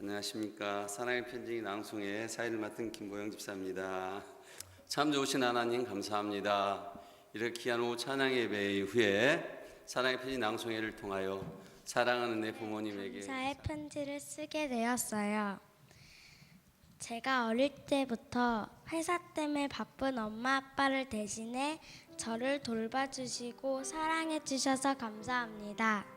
안녕하십니까. 사랑의 편지 낭송의 사회를 맡은 김보영 집사입니다. 참 좋으신 하나님 감사합니다. 이렇게 귀한 오후 찬양 예배 이후에 사랑의 편지 낭송회를 통하여 사랑하는 내 부모님에게 감사의 편지를 쓰게 되었어요. 제가 어릴 때부터 회사 때문에 바쁜 엄마 아빠를 대신해 저를 돌봐주시고 사랑해 주셔서 감사합니다.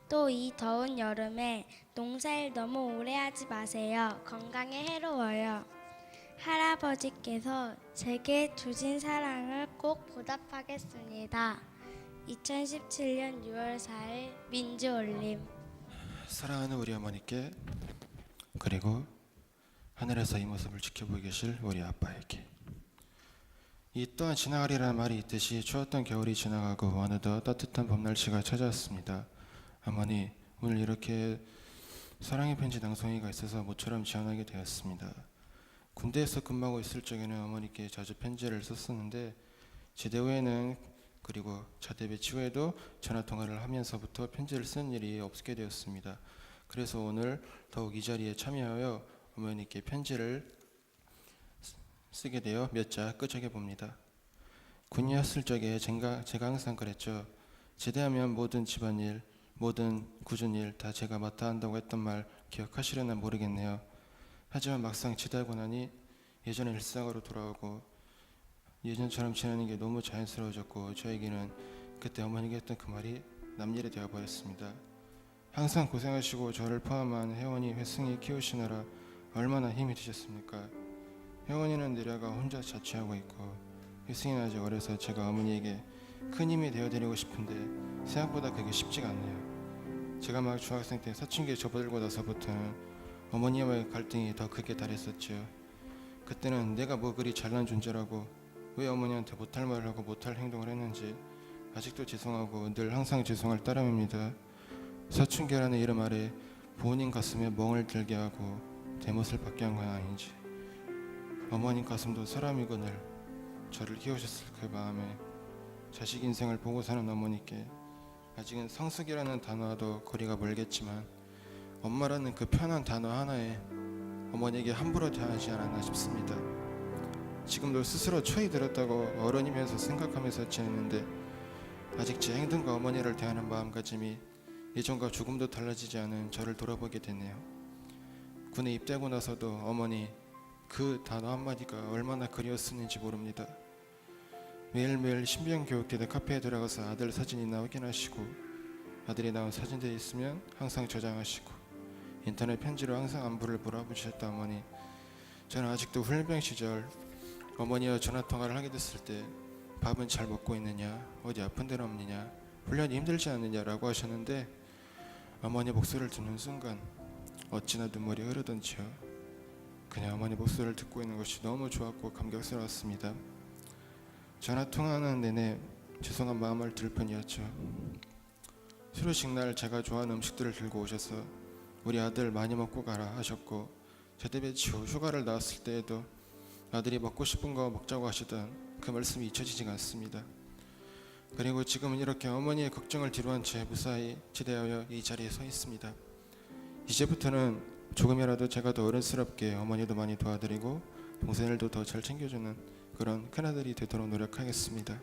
또 이 더운 여름에 농사일 너무 오래 하지 마세요. 건강에 해로워요. 할아버지께서 제게 주신 사랑을 꼭 보답하겠습니다. 2017년 6월 4일 민주올림. 사랑하는 우리 어머니께, 그리고 하늘에서 이 모습을 지켜보고 계실 우리 아빠에게, 이 또한 지나가리라는 말이 있듯이 추웠던 겨울이 지나가고 어느덧 따뜻한 봄날씨가 찾아왔습니다. 어머니, 오늘 이렇게 사랑의 편지 낭송회가 있어서 모처럼 지원하게 되었습니다. 군대에서 근무하고 있을 적에는 어머니께 자주 편지를 썼었는데, 제대 후에는 그리고 자대 배치 후에도 전화통화를 하면서부터 편지를 쓰는 일이 없게 되었습니다. 그래서 오늘 더욱 이 자리에 참여하여 어머니께 편지를 쓰게 되어 몇 자 끄적여 봅니다. 군이었을 적에 제가 항상 그랬죠. 제대하면 모든 집안일, 모든 굳은 일 다 제가 맡아 한다고 했던 말 기억하시려나 모르겠네요. 하지만 막상 제대하고 나니 예전의 일상으로 돌아오고 예전처럼 지내는 게 너무 자연스러워졌고, 저에게는 그때 어머니가 했던 그 말이 남일이 되어버렸습니다. 항상 고생하시고 저를 포함한 혜원이 회승이 키우시느라 얼마나 힘이 드셨습니까? 혜원이는 내려가 혼자 자취하고 있고, 회승이는 아직 어려서 제가 어머니에게 큰 힘이 되어드리고 싶은데 생각보다 그게 쉽지가 않네요. 제가 막 중학생 때 사춘기에 접어들고 나서부터는 어머니와의 갈등이 더 크게 달했었죠. 그때는 내가 뭐 그리 잘난 존재라고 왜 어머니한테 못할 말을 하고 못할 행동을 했는지 아직도 죄송하고 늘 항상 죄송할 따름입니다. 사춘기라는 이름 아래 부모님 가슴에 멍을 들게 하고 대못을 받게 한 건 아닌지, 어머님 가슴도 사람이거늘 저를 키우셨을 그 마음에 자식 인생을 보고 사는 어머니께 아직은 성숙이라는 단어와도 거리가 멀겠지만 엄마라는 그 편한 단어 하나에 어머니에게 함부로 대하지 않았나 싶습니다. 지금도 스스로 초이 들었다고 어른이면서 생각하면서 지내는데 아직 제 행동과 어머니를 대하는 마음가짐이 예전과 조금도 달라지지 않은 저를 돌아보게 되네요. 군에 입대하고 나서도 어머니 그 단어 한마디가 얼마나 그리웠었는지 모릅니다. 매일매일 신병교육대대 카페에 들어가서 아들 사진이나 확인하시고, 아들이 나온 사진들이 있으면 항상 저장하시고, 인터넷 편지로 항상 안부를 물어보셨다 어머니. 저는 아직도 훈련병 시절 어머니와 전화통화를 하게 됐을 때 밥은 잘 먹고 있느냐, 어디 아픈 데는 없느냐, 훈련이 힘들지 않느냐라고 하셨는데, 어머니 목소리를 듣는 순간 어찌나 눈물이 흐르던지요. 그냥 어머니 목소리를 듣고 있는 것이 너무 좋았고 감격스러웠습니다. 전화통화하는 내내 죄송한 마음을 들 뿐이었죠. 수료식 날 제가 좋아하는 음식들을 들고 오셔서 우리 아들 많이 먹고 가라 하셨고, 제대 배치 후 휴가를 나왔을 때에도 아들이 먹고 싶은 거 먹자고 하시던 그 말씀이 잊혀지지가 않습니다. 그리고 지금은 이렇게 어머니의 걱정을 뒤로한 채 무사히 제대하여 이 자리에 서 있습니다. 이제부터는 조금이라도 제가 더 어른스럽게 어머니도 많이 도와드리고 동생들도 더 잘 챙겨주는 그런 큰아들이 되도록 노력하겠습니다.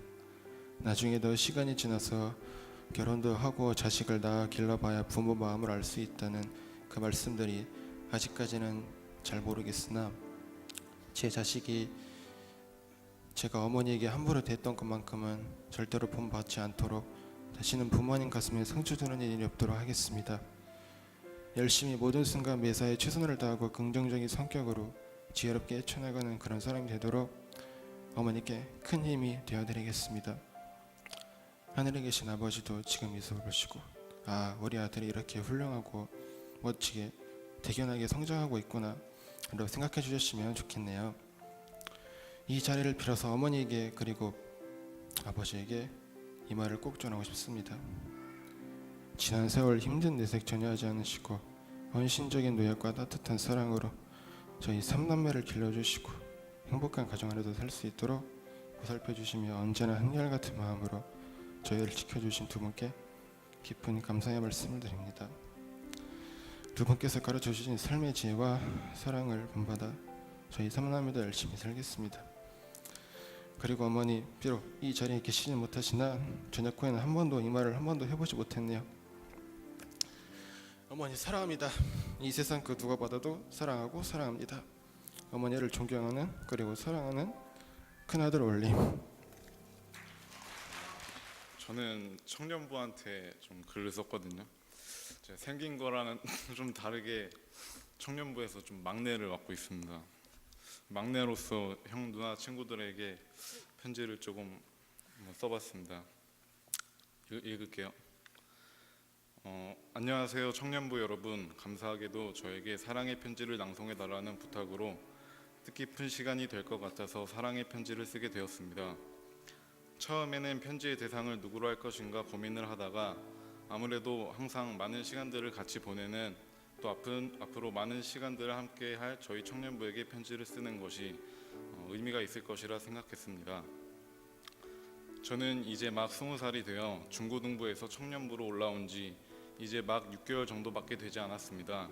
나중에 더 시간이 지나서 결혼도 하고 자식을 낳아 길러봐야 부모 마음을 알 수 있다는 그 말씀들이 아직까지는 잘 모르겠으나, 제 자식이 제가 어머니에게 함부로 대했던 것만큼은 절대로 본받지 않도록 다시는 부모님 가슴에 상처 주는 일이 없도록 하겠습니다. 열심히 모든 순간 매사에 최선을 다하고 긍정적인 성격으로 지혜롭게 헤쳐나가는 그런 사람이 되도록 어머니께 큰 힘이 되어드리겠습니다. 하늘에 계신 아버지도 지금 미소를 보시고, 아, 우리 아들이 이렇게 훌륭하고 멋지게 대견하게 성장하고 있구나 라고 생각해 주셨으면 좋겠네요. 이 자리를 빌어서 어머니에게 그리고 아버지에게 이 말을 꼭 전하고 싶습니다. 지난 세월 힘든 내색 전혀 하지 않으시고 헌신적인 노력과 따뜻한 사랑으로 저희 삼남매를 길러주시고 행복한 가정 안에도 살 수 있도록 보살펴 주시며 언제나 한결같은 마음으로 저희를 지켜주신 두 분께 깊은 감사의 말씀을 드립니다. 두 분께서 가르쳐 주신 삶의 지혜와 사랑을 본받아 저희 삼남매도 열심히 살겠습니다. 그리고 어머니, 비록 이 자리에 계시지 못하시나 저녁 후에는 이 말을 한 번도 해보지 못했네요. 어머니 사랑합니다. 이 세상 그 누가 받아도 사랑하고 사랑합니다. 어머니를 존경하는 그리고 사랑하는 큰아들 올림. 저는 청년부한테 좀 글을 썼거든요. 제가 생긴 거랑은 좀 다르게 청년부에서 좀 막내를 맡고 있습니다. 막내로서 형 누나 친구들에게 편지를 조금 써봤습니다. 읽을게요. 안녕하세요 청년부 여러분. 감사하게도 저에게 사랑의 편지를 낭송해달라는 부탁으로 뜻깊은 시간이 될 것 같아서 사랑의 편지를 쓰게 되었습니다. 처음에는 편지의 대상을 누구로 할 것인가 고민을 하다가 아무래도 항상 많은 시간들을 같이 보내는 또 앞으로 많은 시간들을 함께 할 저희 청년부에게 편지를 쓰는 것이 의미가 있을 것이라 생각했습니다. 저는 이제 막 20살이 되어 중고등부에서 청년부로 올라온 지 이제 막 6개월 정도밖에 되지 않았습니다.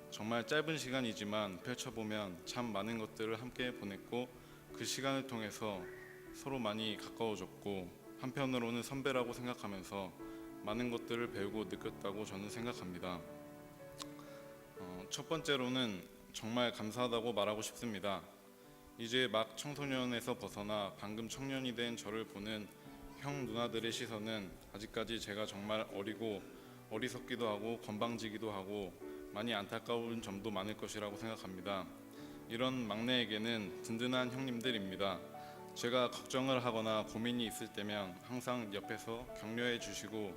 정말 짧은 시간이지만 펼쳐보면 참 많은 것들을 함께 보냈고 그 시간을 통해서 서로 많이 가까워졌고 한편으로는 선배라고 생각하면서 많은 것들을 배우고 느꼈다고 저는 생각합니다. 첫 번째로는 정말 감사하다고 말하고 싶습니다. 이제 막 청소년에서 벗어나 방금 청년이 된 저를 보는 형 누나들의 시선은 아직까지 제가 정말 어리고 어리석기도 하고 건방지기도 하고 많이 안타까운 점도 많을 것이라고 생각합니다. 이런 막내에게는 든든한 형님들입니다. 제가 걱정을 하거나 고민이 있을 때면 항상 옆에서 격려해 주시고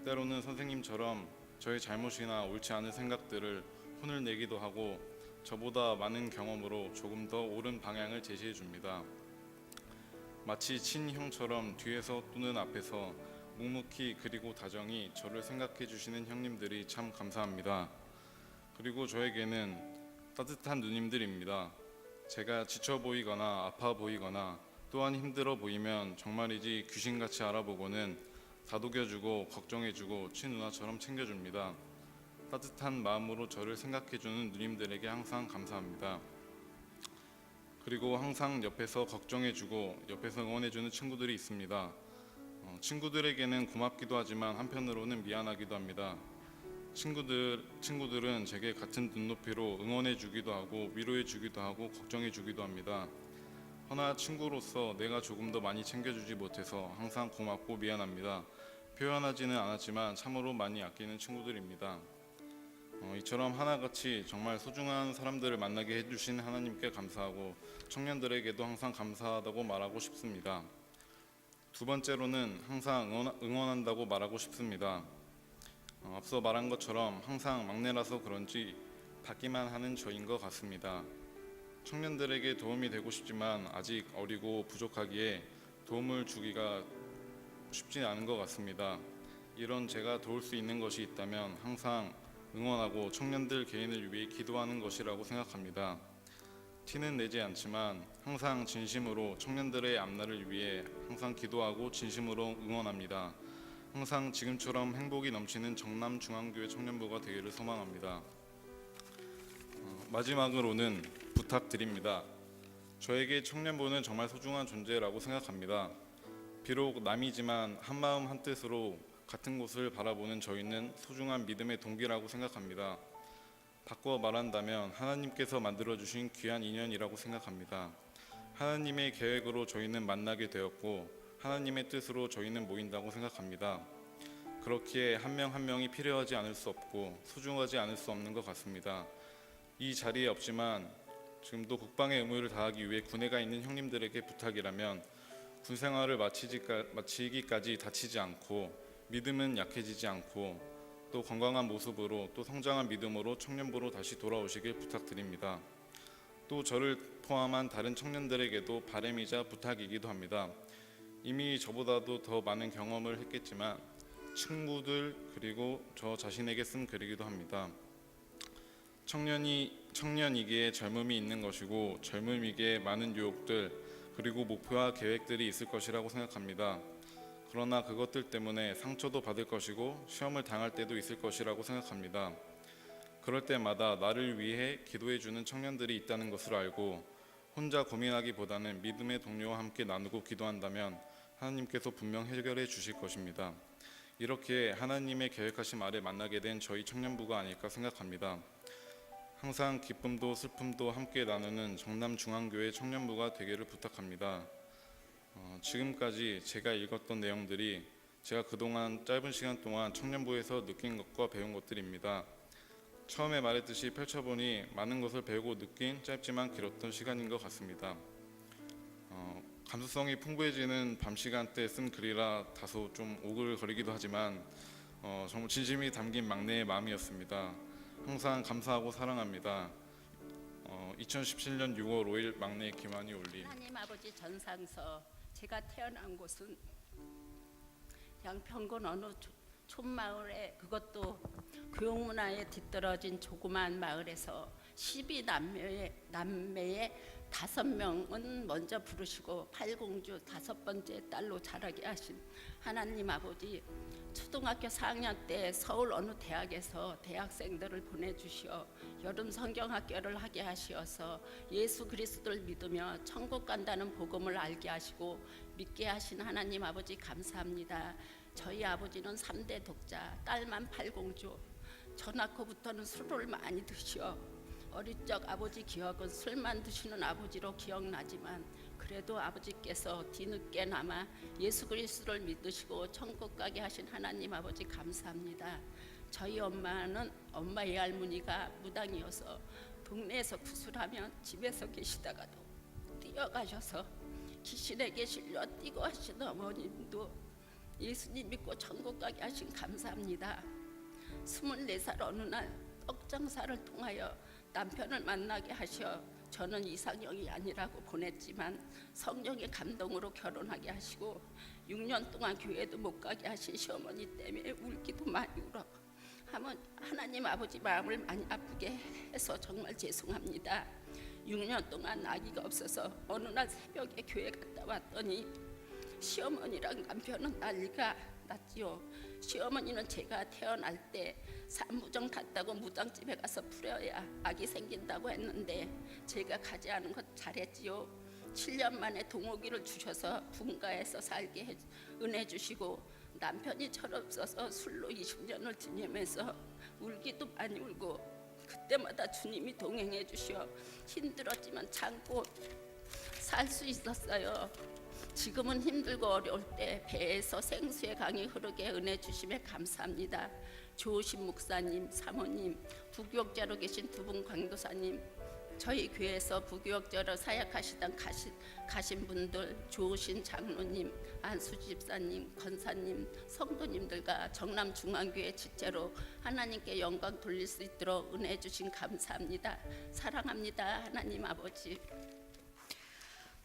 때로는 선생님처럼 저의 잘못이나 옳지 않은 생각들을 혼을 내기도 하고 저보다 많은 경험으로 조금 더 옳은 방향을 제시해 줍니다. 마치 친형처럼 뒤에서 또는 앞에서 묵묵히 그리고 다정히 저를 생각해 주시는 형님들이 참 감사합니다. 그리고 저에게는 따뜻한 누님들입니다. 제가 지쳐 보이거나 아파 보이거나 또한 힘들어 보이면 정말이지 귀신같이 알아보고는 다독여주고 걱정해주고 친누나처럼 챙겨줍니다. 따뜻한 마음으로 저를 생각해주는 누님들에게 항상 감사합니다. 그리고 항상 옆에서 걱정해주고 옆에서 응원해주는 친구들이 있습니다. 친구들에게는 고맙기도 하지만 한편으로는 미안하기도 합니다. 친구들은 제게 같은 눈높이로 응원해주기도 하고 위로해주기도 하고 걱정해주기도 합니다. 허나 친구로서 내가 조금 더 많이 챙겨주지 못해서 항상 고맙고 미안합니다. 표현하지는 않았지만 참으로 많이 아끼는 친구들입니다. 이처럼 하나같이 정말 소중한 사람들을 만나게 해주신 하나님께 감사하고 청년들에게도 항상 감사하다고 말하고 싶습니다. 두 번째로는 항상 응원한다고 말하고 싶습니다. 앞서 말한 것처럼 항상 막내라서 그런지 받기만 하는 저인 것 같습니다. 청년들에게 도움이 되고 싶지만 아직 어리고 부족하기에 도움을 주기가 쉽지 않은 것 같습니다. 이런 제가 도울 수 있는 것이 있다면 항상 응원하고 청년들 개인을 위해 기도하는 것이라고 생각합니다. 티는 내지 않지만 항상 진심으로 청년들의 앞날을 위해 항상 기도하고 진심으로 응원합니다. 항상 지금처럼 행복이 넘치는 정남중앙교회 청년부가 되기를 소망합니다. 마지막으로는 부탁드립니다. 저에게 청년부는 정말 소중한 존재라고 생각합니다. 비록 남이지만 한마음 한뜻으로 같은 곳을 바라보는 저희는 소중한 믿음의 동기라고 생각합니다. 바꿔 말한다면 하나님께서 만들어주신 귀한 인연이라고 생각합니다. 하나님의 계획으로 저희는 만나게 되었고 하나님의 뜻으로 저희는 모인다고 생각합니다. 그렇기에 한 명 한 명이 필요하지 않을 수 없고 소중하지 않을 수 없는 것 같습니다. 이 자리에 없지만 지금도 국방의 의무를 다하기 위해 군에가 있는 형님들에게 부탁이라면 군 생활을 마치기까지 다치지 않고 믿음은 약해지지 않고 또 건강한 모습으로 또 성장한 믿음으로 청년부로 다시 돌아오시길 부탁드립니다. 또 저를 포함한 다른 청년들에게도 바람이자 부탁이기도 합니다. 이미 저보다도 더 많은 경험을 했겠지만 친구들 그리고 저 자신에게 쓴 글이기도 합니다. 청년이기에 젊음이 있는 것이고 젊음이기에 많은 유혹들 그리고 목표와 계획들이 있을 것이라고 생각합니다. 그러나 그것들 때문에 상처도 받을 것이고 시험을 당할 때도 있을 것이라고 생각합니다. 그럴 때마다 나를 위해 기도해 주는 청년들이 있다는 것을 알고 혼자 고민하기보다는 믿음의 동료와 함께 나누고 기도한다면 하나님께서 분명 해결해 주실 것입니다. 이렇게 하나님의 계획하신 아래 만나게 된 저희 청년부가 아닐까 생각합니다. 항상 기쁨도 슬픔도 함께 나누는 정남중앙교회 청년부가 되기를 부탁합니다. 지금까지 제가 읽었던 내용들이 제가 그동안 짧은 시간 동안 청년부에서 느낀 것과 배운 것들입니다. 처음에 말했듯이 펼쳐보니 많은 것을 배우고 느낀 짧지만 길었던 시간인 것 같습니다. 감수성이 풍부해지는 밤 시간대 쓴 글이라 다소 좀 오글거리기도 하지만 정말 진심이 담긴 막내의 마음이었습니다. 항상 감사하고 사랑합니다. 2017년 6월 5일 막내 김한희 올림. 하나님 아버지 전상서, 제가 태어난 곳은 양평군 어느 촌마을에, 그것도 교육문화에 뒤떨어진 조그마한 마을에서 12남매의 5명은 먼저 부르시고 팔공주 5번째 딸로 자라게 하신 하나님 아버지, 초등학교 4학년 때 서울 어느 대학에서 대학생들을 보내주시어 여름 성경학교를 하게 하시어서 예수 그리스도를 믿으며 천국 간다는 복음을 알게 하시고 믿게 하신 하나님 아버지 감사합니다. 저희 아버지는 3대 독자, 딸만 팔공주. 저 낳고부터는 술을 많이 드시어 어릴 적 아버지 기억은 술만 드시는 아버지로 기억나지만 그래도 아버지께서 뒤늦게나마 예수 그리스도를 믿으시고 천국 가게 하신 하나님 아버지 감사합니다. 저희 엄마는 엄마 외할머니가 무당이어서 동네에서 구슬하면 집에서 계시다가도 뛰어가셔서 귀신에게 실려 뛰고 하신 어머님도 예수님 믿고 천국 가게 하신 감사합니다. 24살 어느 날 떡장사를 통하여 남편을 만나게 하셔 저는 이상형이 아니라고 보냈지만 성령의 감동으로 결혼하게 하시고 6년 동안 교회도 못 가게 하신 시어머니 때문에 울기도 많이 울어 하나님 아버지 마음을 많이 아프게 해서 정말 죄송합니다. 6년 동안 아기가 없어서 어느 날 새벽에 교회 갔다 왔더니 시어머니랑 남편은 난리가 났지요. 시어머니는 제가 태어날 때 산부정 갔다고 무당집에 가서 풀어야 아기 생긴다고 했는데 제가 가지 않은 것 잘했지요. 7년 만에 동호기를 주셔서 분가해서 살게 은혜 주시고 남편이 철없어서 술로 20년을 지내면서 울기도 많이 울고 그때마다 주님이 동행해 주셔 힘들었지만 참고 살 수 있었어요. 지금은 힘들고 어려울 때 배에서 생수의 강이 흐르게 은혜 주심에 감사합니다. 조우신 목사님, 사모님, 부교역자로 계신 두 분 강도사님, 저희 교회에서 부교역자로 사역하시던 가신 분들, 조우신 장로님, 안수 집사님, 권사님, 성도님들과 정남중앙교회 지체로 하나님께 영광 돌릴 수 있도록 은혜 주신 감사합니다. 사랑합니다, 하나님 아버지.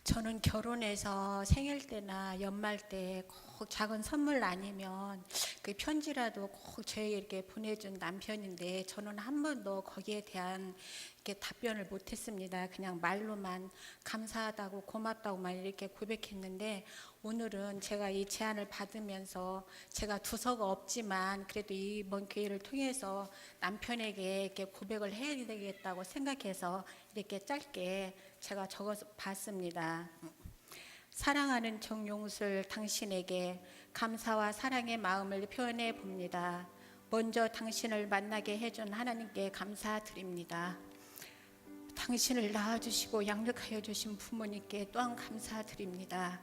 저는 결혼해서 생일 때나 연말 때 꼭 작은 선물 아니면 그 편지라도 꼭 저에게 보내준 남편인데 저는 한 번도 거기에 대한 이렇게 답변을 못했습니다. 그냥 말로만 감사하다고 고맙다고만 이렇게 고백했는데 오늘은 제가 이 제안을 받으면서 제가 두서가 없지만 그래도 이번 기회를 통해서 남편에게 이렇게 고백을 해야 되겠다고 생각해서 이렇게 짧게 제가 적어서 봤습니다. 사랑하는 정용술 당신에게 감사와 사랑의 마음을 표현해 봅니다. 먼저 당신을 만나게 해준 하나님께 감사드립니다. 당신을 낳아주시고 양육하여 주신 부모님께 또한 감사드립니다.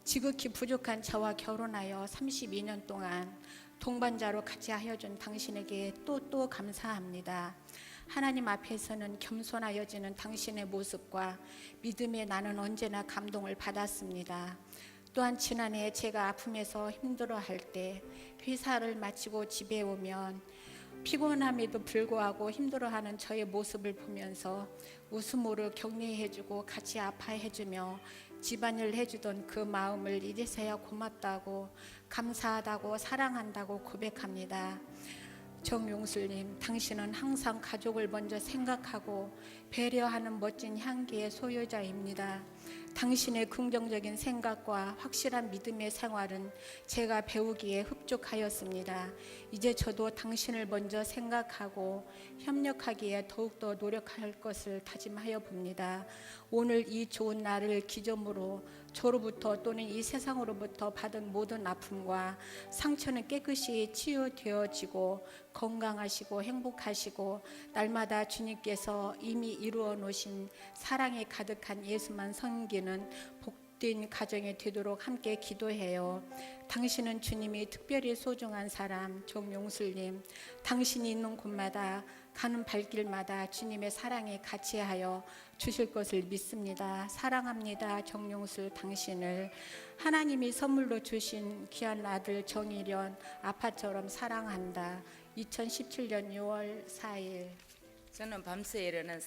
지극히 부족한 저와 결혼하여 32년 동안 동반자로 같이 하여준 당신에게 또 감사합니다. 하나님 앞에서는 겸손하여지는 당신의 모습과 믿음에 나는 언제나 감동을 받았습니다. 또한 지난해 제가 아픔에서 힘들어할 때 회사를 마치고 집에 오면 피곤함에도 불구하고 힘들어하는 저의 모습을 보면서 웃음으로 격려해주고 같이 아파해주며 집안일 해주던 그 마음을 이제서야 고맙다고 감사하다고 사랑한다고 고백합니다. 정용술님, 당신은 항상 가족을 먼저 생각하고 배려하는 멋진 향기의 소유자입니다. 당신의 긍정적인 생각과 확실한 믿음의 생활은 제가 배우기에 흡족하였습니다. 이제 저도 당신을 먼저 생각하고 협력하기에 더욱더 노력할 것을 다짐하여 봅니다. 오늘 이 좋은 날을 기점으로 저로부터 또는 이 세상으로부터 받은 모든 아픔과 상처는 깨끗이 치유되어지고 건강하시고 행복하시고 날마다 주님께서 이미 이루어 놓으신 사랑이 가득한 예수만 섬기는 복된 가정이 되도록 함께 기도해요. 당신은 주님이 특별히 소중한 사람 정용술님, 당신이 있는 곳마다 가는 발길마다 주님의 사랑에 같이하여 주실 것을 믿습니다. 사랑합니다. 정용술 당신을 하나님이 선물로 주신 귀한 아들 정일현 아빠처럼 사랑한다. 2017년 6월 4일. 저는 밤새 일어난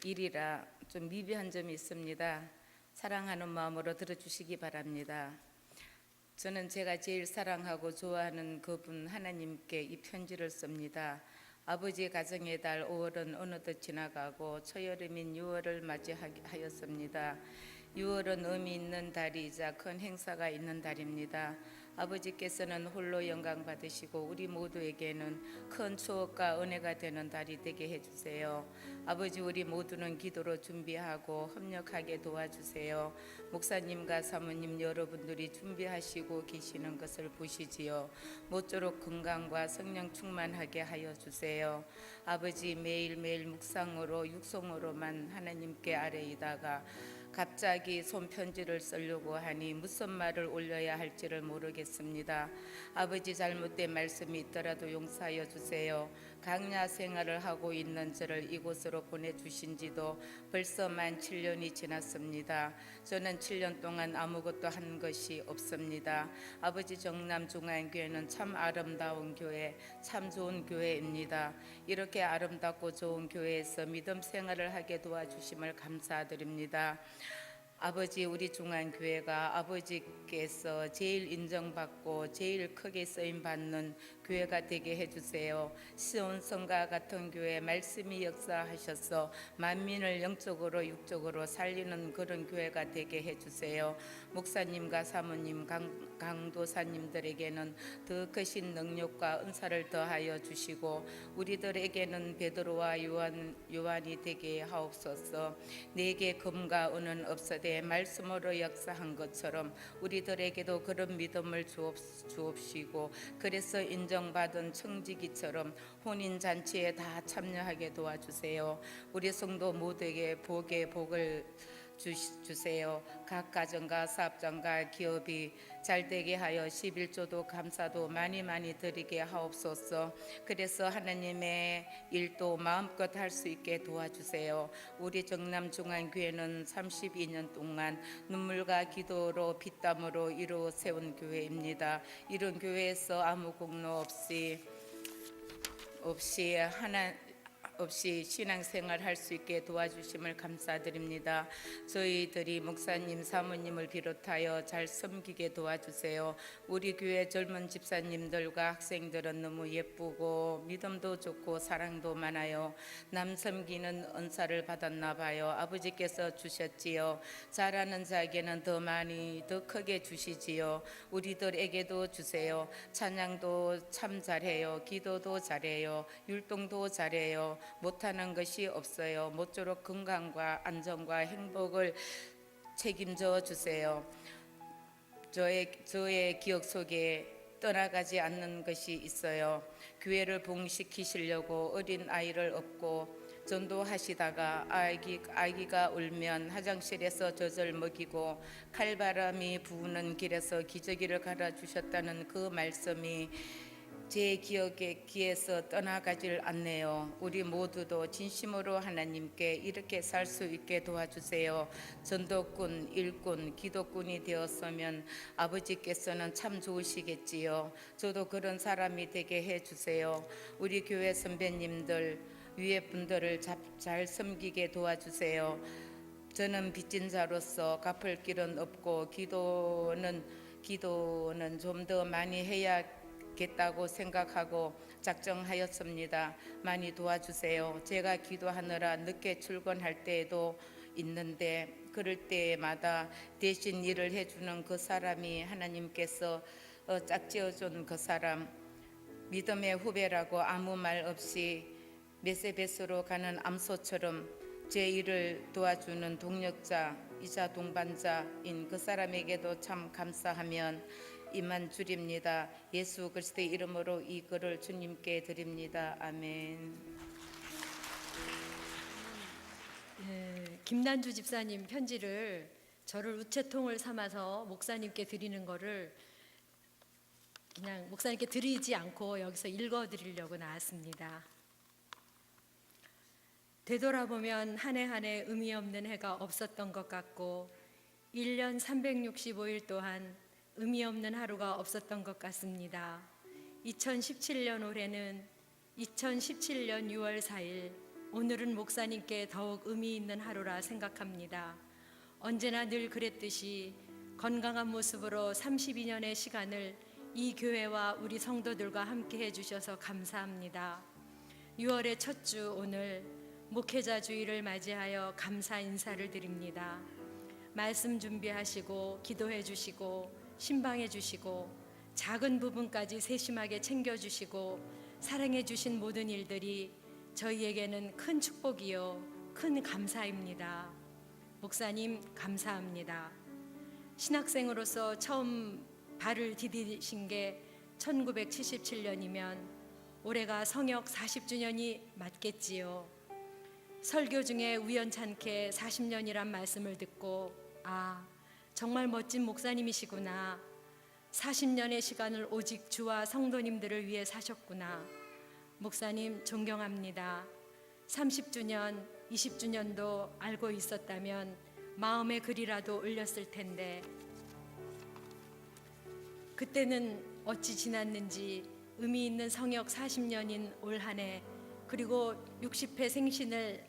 일이라 좀 미비한 점이 있습니다. 사랑하는 마음으로 들어주시기 바랍니다. 저는 제가 제일 사랑하고 좋아하는 그분 하나님께 이 편지를 씁니다. 아버지 가정의 달 5월은 어느덧 지나가고 초여름인 6월을 맞이하였습니다. 6월은 의미 있는 달이자 큰 행사가 있는 달입니다. 아버지께서는 홀로 영광 받으시고 우리 모두에게는 큰 추억과 은혜가 되는 달이 되게 해주세요. 아버지, 우리 모두는 기도로 준비하고 협력하게 도와주세요. 목사님과 사모님 여러분들이 준비하시고 계시는 것을 보시지요. 모쪼록 건강과 성령 충만하게 하여 주세요. 아버지, 매일매일 묵상으로 육성으로만 하나님께 아뢰이다가 갑자기 손편지를 쓰려고 하니 무슨 말을 올려야 할지를 모르겠습니다. 아버지, 잘못된 말씀이 있더라도 용서하여 주세요. 강야 생활을 하고 있는 저를 이곳으로 보내주신 지도 벌써 만 7년이 지났습니다. 저는 7년 동안 아무것도 한 것이 없습니다. 아버지, 정남중앙교회는 참 아름다운 교회, 참 좋은 교회입니다. 이렇게 아름답고 좋은 교회에서 믿음 생활을 하게 도와주심을 감사드립니다. 아버지, 우리 중앙교회가 아버지께서 제일 인정받고 제일 크게 쓰임받는 교회가 되게 해주세요. 시온성과 같은 교회 말씀이 역사하셔서 만민을 영적으로 육적으로 살리는 그런 교회가 되게 해주세요. 목사님과 사모님, 강도사님들에게는 더 크신 능력과 은사를 더하여 주시고 우리들에게는 베드로와 요한이 되게 하옵소서. 내게 금과 은은 없어되 말씀으로 역사한 것처럼 우리들에게도 그런 믿음을 주옵시고 그래서 인정받은 청지기처럼 혼인잔치에 다 참여하게 도와주세요. 우리 성도 모두에게 복을 주세요. 각 가정과 사업장과 기업이 잘되게 하여 11조도 감사도 많이 드리게 하옵소서. 그래서 하나님의 일도 마음껏 할 수 있게 도와주세요. 우리 정남중앙교회는 32년 동안 눈물과 기도로 피땀으로 이루어 세운 교회입니다. 이런 교회에서 아무 공로 없이 신앙생활 할 수 있게 도와주심을 감사드립니다. 저희들이 목사님, 사모님을 비롯하여 잘 섬기게 도와주세요. 우리 교회 젊은 집사님들과 학생들은 너무 예쁘고 믿음도 좋고 사랑도 많아요. 남 섬기는 은사를 받았나 봐요. 아버지께서 주셨지요. 잘하는 자에게는 더 많이 더 크게 주시지요. 우리들에게도 주세요. 찬양도 참 잘해요. 기도도 잘해요. 율동도 잘해요. 못하는 것이 없어요. 모쪼록 건강과 안정과 행복을 책임져 주세요. 저의 기억 속에 떠나가지 않는 것이 있어요. 교회를 부흥시키시려고 어린 아이를 업고 전도하시다가 아기가 울면 화장실에서 젖을 먹이고 칼바람이 부는 길에서 기저귀를 갈아주셨다는 그 말씀이 제 귀에서 떠나가질 않네요. 우리 모두도 진심으로 하나님께 이렇게 살 수 있게 도와주세요. 전도꾼, 일꾼, 기도꾼이 되었으면 아버지께서는 참 좋으시겠지요. 저도 그런 사람이 되게 해주세요. 우리 교회 선배님들, 위에 분들을 잘 섬기게 도와주세요. 저는 빚진 자로서 갚을 길은 없고 기도는 좀 더 많이 해야 있겠다고 생각하고 작정하였습니다. 많이 도와주세요. 제가 기도하느라 늦게 출근할 때에도 있는데 그럴 때마다 대신 일을 해주는 그 사람이 하나님께서 짝지어준 그 사람, 믿음의 후배라고 아무 말 없이 메세베스로 가는 암소처럼 제 일을 도와주는 동력자이자 동반자인 그 사람에게도 참 감사하면 이만 줄입니다. 예수 그리스도의 이름으로 이 글을 주님께 드립니다. 아멘. 김난주 집사님 편지를 저를 우체통을 삼아서 목사님께 드리는 거를 그냥 목사님께 드리지 않고 여기서 읽어드리려고 나왔습니다. 되돌아보면 한 해 한 해 의미 없는 해가 없었던 것 같고 1년 365일 또한 의미 없는 하루가 없었던 것 같습니다. 2017년 올해는 2017년 6월 4일 오늘은 목사님께 더욱 의미 있는 하루라 생각합니다. 언제나 늘 그랬듯이 건강한 모습으로 32년의 시간을 이 교회와 우리 성도들과 함께 해주셔서 감사합니다. 6월의 첫 주 오늘 목회자 주일을 맞이하여 감사 인사를 드립니다. 말씀 준비하시고 기도해 주시고 신방해 주시고 작은 부분까지 세심하게 챙겨 주시고 사랑해 주신 모든 일들이 저희에게는 큰 축복이요 큰 감사입니다. 목사님 감사합니다. 신학생으로서 처음 발을 디디신 게 1977년이면 올해가 성역 40주년이 맞겠지요. 설교 중에 우연찮게 40년이란 말씀을 듣고 아, 정말 멋진 목사님이시구나. 40년의 시간을 오직 주와 성도님들을 위해 사셨구나. 목사님 존경합니다. 30주년, 20주년도 알고 있었다면 마음의 글이라도 올렸을 텐데 그때는 어찌 지났는지 의미 있는 성역 40년인 올 한 해 그리고 60회 생신을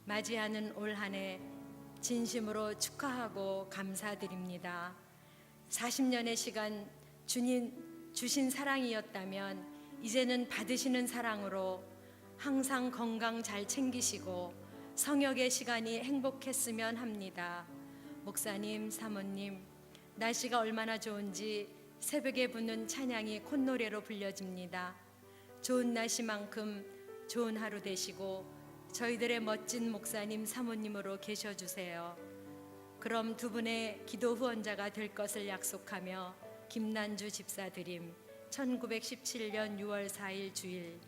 맞이하는 올 한 해 진심으로 축하하고 감사드립니다. 40년의 시간 주님 주신 사랑이었다면 이제는 받으시는 사랑으로 항상 건강 잘 챙기시고 성역의 시간이 행복했으면 합니다. 목사님, 사모님, 날씨가 얼마나 좋은지 새벽에 부는 찬양이 콧노래로 불려집니다. 좋은 날씨만큼 좋은 하루 되시고 저희들의 멋진 목사님, 사모님으로 계셔주세요. 그럼 두 분의 기도 후원자가 될 것을 약속하며 김난주 집사 드림 1917년 6월 4일 주일